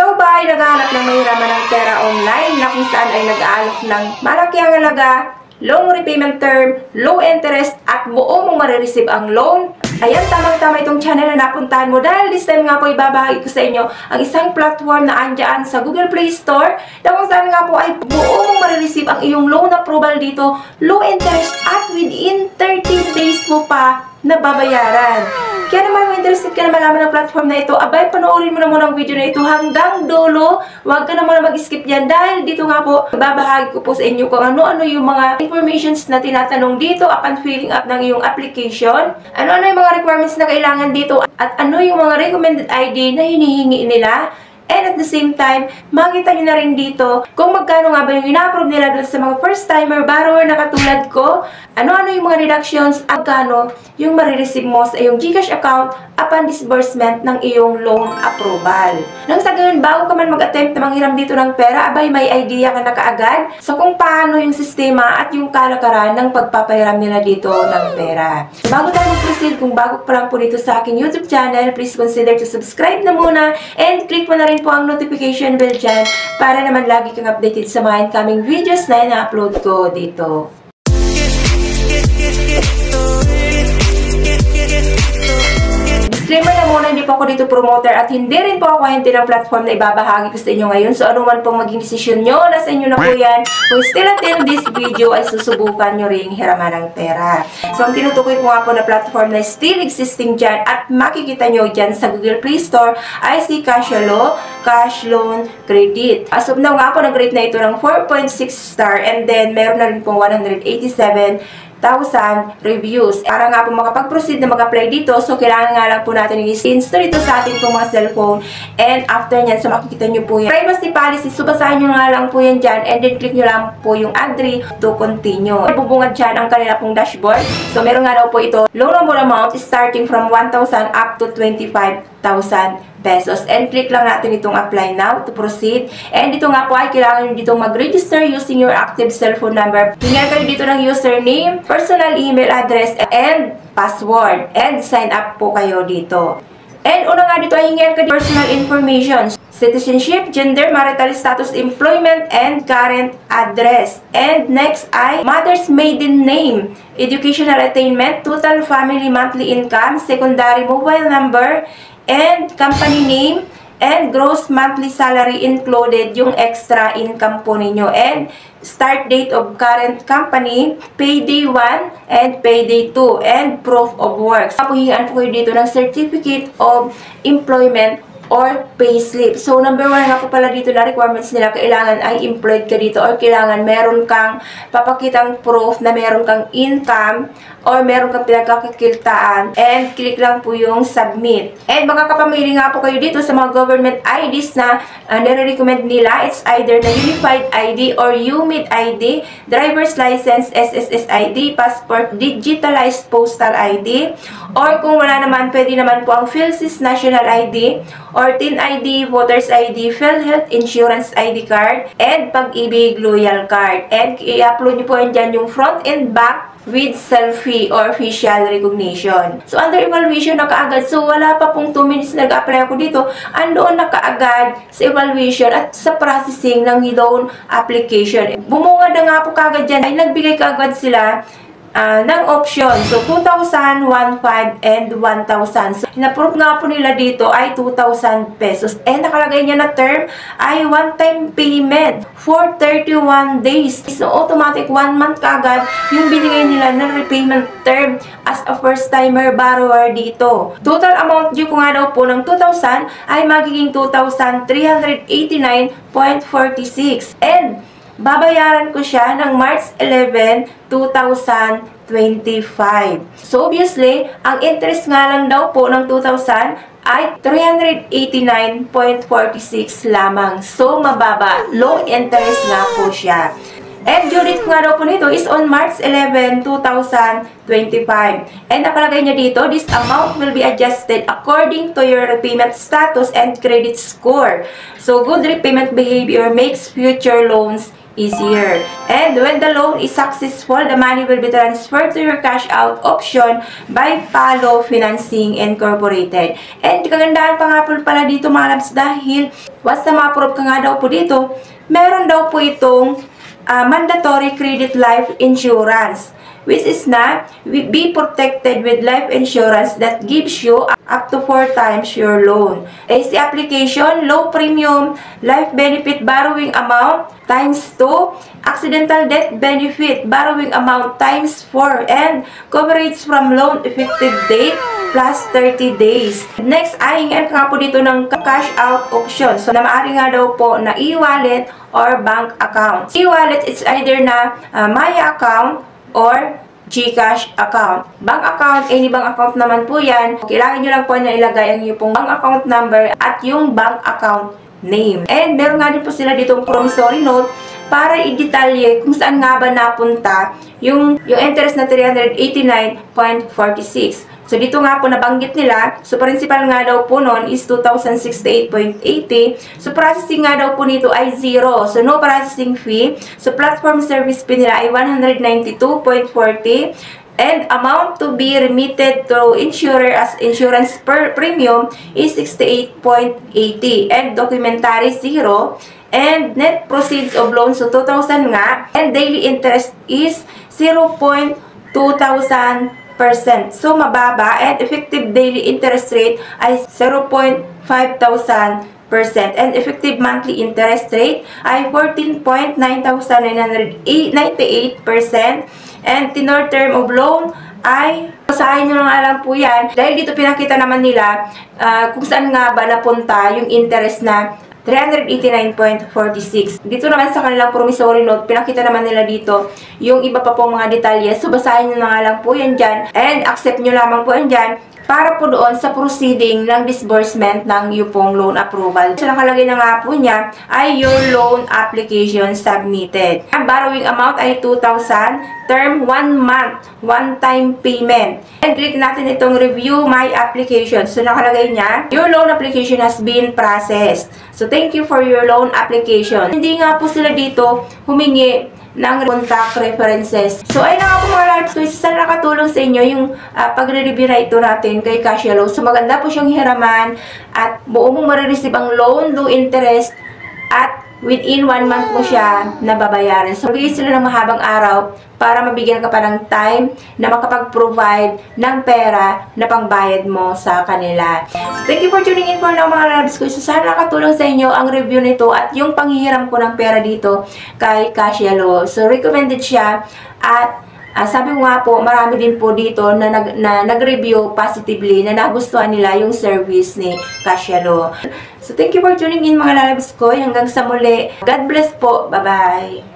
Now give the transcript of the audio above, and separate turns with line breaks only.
Ikaw ba ay naghahanap ng mahiraman ng pera online na kung saan ay nag-aalok ng malaki ang halaga, long repayment term, low interest, at buo mong marireceive ang loan? Ayan, tamang-tama itong channel na napuntahan mo dahil this time nga po ibabahagi ko sa inyo ang isang platform na andyan sa Google Play Store na kung saan nga po ay buo mong marireceive ang iyong loan approval dito, low interest, at within 30 days mo pa nababayaran. Kaya naman kung interested ka na malaman ng platform na ito, abay, panoorin mo na muna ang video na ito hanggang dulo. Huwag ka na muna mag-skip yan dahil dito nga po, babahagi ko po sa inyo kung ano-ano yung mga informations na tinatanong dito upon filling up ng iyong application. Ano-ano yung mga requirements na kailangan dito at ano yung mga recommended ID na hinihingi nila. And at the same time, makita nyo na rin dito kung magkano nga ba yung ina-approve nila doon sa mga first-timer borrower na katulad ko. Ano-ano yung mga reductions at magkano yung marireceive mo sa iyong GCash account upon disbursement ng iyong loan approval. Nang sa gayon, bago ka man mag-attempt na manghiram dito ng pera, abay may idea ka na kaagad sa kung paano yung sistema at yung kalakaran ng pagpapahiram nila dito ng pera. Bago tayo mag-proceed, kung bago pa lang po dito sa aking YouTube channel, please consider to subscribe na muna and click mo na rin po ang notification bell dyan para naman lagi kang updated sa mga incoming videos na ina-upload ko dito. Disclaimer na muna, hindi po ako dito promoter at hindi rin po ako ahente ng platform na ibabahagi ko sa inyo ngayon. So, ano man pong maging desisyon nyo, nasa inyo na po yan. Kung still until this video ay susubukan nyo ring hiraman ng pera. So, ang tinutukoy ko nga po na platform na still existing dyan at makikita nyo dyan sa Google Play Store ay si Cashalo, Cash Loan Credit. As of now nga po, nag-rate na ito ng 4.6 star and then meron na rin pong 187,000 reviews. Para nga po makapag-proceed na mag-apply dito, so kailangan nga lang po natin i-install ito sa ating pong mga cellphone. And after nyan, so makikita nyo po yan. Privacy policy, so basahin nyo nga lang po yan dyan and then click nyo lang po yung agree to continue. Bubungad dyan ang kanila pong dashboard. So meron nga daw po ito, loan amount starting from 1,000 up to 25,000 pesos. And click lang natin itong apply now to proceed. And dito nga po ay kailangan nyo dito mag-register using your active cellphone number. Hingan kayo dito ng username, personal email address, and password. And sign up po kayo dito. And una nga dito ay hingan kayo personal information. Citizenship, gender, marital status, employment, and current address. And next ay mother's maiden name, educational attainment, total family monthly income, secondary mobile number, and company name, and gross monthly salary included yung extra income po ninyo, and start date of current company, payday 1 and payday 2, and proof of work. Papuhingan po kayo dito ng certificate of employment or payslip. So, number 1 nga po pala dito na requirements nila, kailangan ay employed ka dito or kailangan meron kang papakitang proof na meron kang income or meron kang pinagkakakiltaan, and click lang po yung submit. And makakapamili nga po kayo dito sa mga government IDs na nire-recommend nila. It's either na Unified ID or UMID ID, driver's license, SSS ID, passport, digitalized postal ID, or kung wala naman, pwede naman po ang PhilSys National ID, or TIN ID, Voters ID, PhilHealth Insurance ID card, and Pag-ibig Loyal card. And i-upload nyo po yan dyan yung front and back with selfie or facial recognition. So, under evaluation na kaagad. So, wala pa pong 2 minutes na nag-apply ako dito. Andoon na kaagad sa evaluation at sa processing ng loan application. Bumungad na nga po kaagad dyan. Ay, nagbigay kaagad sila ng option. So, 2,000, 1,500, and 1,000. So, in-approve nga po nila dito ay 2,000 pesos. And nakalagay niya na term ay one-time payment for 31 days. So, automatic 1 month kaagad yung binigay nila na repayment term as a first-timer borrower dito. Total amount due ko nga daw po ng 2,000 ay magiging 2,389.46. And babayaran ko siya ng March 11, 2025. So, obviously, ang interest nga lang daw po ng 2,000 ay 389.46 lamang. So, mababa. Low interest nga po siya. And due date nga daw po nito is on March 11, 2025. And nakalagay niya dito, this amount will be adjusted according to your repayment status and credit score. So, good repayment behavior makes future loans easier. And when the loan is successful, the money will be transferred to your cash out option by Palo Financing Incorporated. And kagandahan pa nga po pala dito mga labs, dahil once na ma-approve ka nga daw po dito, meron daw po itong mandatory credit life insurance, which is na be protected with life insurance that gives you up to 4 times your loan. AC application, low premium, life benefit borrowing amount times 2, accidental death benefit borrowing amount times 4, and coverage from loan effective date plus 30 days. Next, ay hingan ka po dito ng cash out option. So, na maaari nga daw po na e-wallet or bank account. E-wallet is either na Maya account or GCash account. Bank account, any bank account naman po yan. Kailangan nyo lang po na ilagay ang iyong pong bank account number at yung bank account name. And meron nga din po sila ditong promissory note para i-detalye kung saan nga ba napunta yung interest na 389.46. So, dito nga po nabanggit nila, so principal nga daw po nun is 2,068.80. So, processing nga daw po nito ay 0. So, no processing fee. So, platform service fee nila ay 192.40. And amount to be remitted to insurer as insurance per premium is 68.80. And documentary 0. And net proceeds of loans, so 2,000 nga. And daily interest is 0.2,000%. So, mababa. And effective daily interest rate ay 0.5,000%. And effective monthly interest rate ay 14.9,998%. And tenor term of loan ay, basahin nyo lang alam po yan. Dahil dito pinakita naman nila kung saan nga ba napunta yung interest na 389.46. Dito naman sa kanilang promissory note, pinakita naman nila dito yung iba pa pong mga detalye. So, basahin nyo na nga lang po yan dyan. And accept nyo lamang po yan dyan para po doon sa proceeding ng disbursement ng iyong pong loan approval. So, nakalagay na nga po niya ay your loan application submitted. Ang borrowing amount ay 2,000, term 1 month, one-time payment. And click natin itong review my application. So, nakalagay niya, your loan application has been processed. So, thank you for your loan application. Hindi nga po sila dito humingi ng contact references. So, ayun na nga po mga lives ko. Sana nakatulong sa inyo yung pagre-review na ito natin kay Cashflow. So, maganda po siyang hiraman at buo mong marireceive ang loan, low interest, at within 1 month mo siya nababayaran. So, bigay sila ng mahabang araw para mabigyan ka pa ng time na makapag-provide ng pera na pangbayad mo sa kanila. So, thank you for tuning in for now mga loves ko. So, sana nakatulong sa inyo ang review nito at yung panghihiram ko ng pera dito kay Cashflow. So, recommended siya at sabi ko nga po, marami din po dito na nag-review positively na nagustuhan nila yung service ni Cashflow. So, thank you for tuning in mga loves ko. Hanggang sa muli. God bless po. Bye-bye.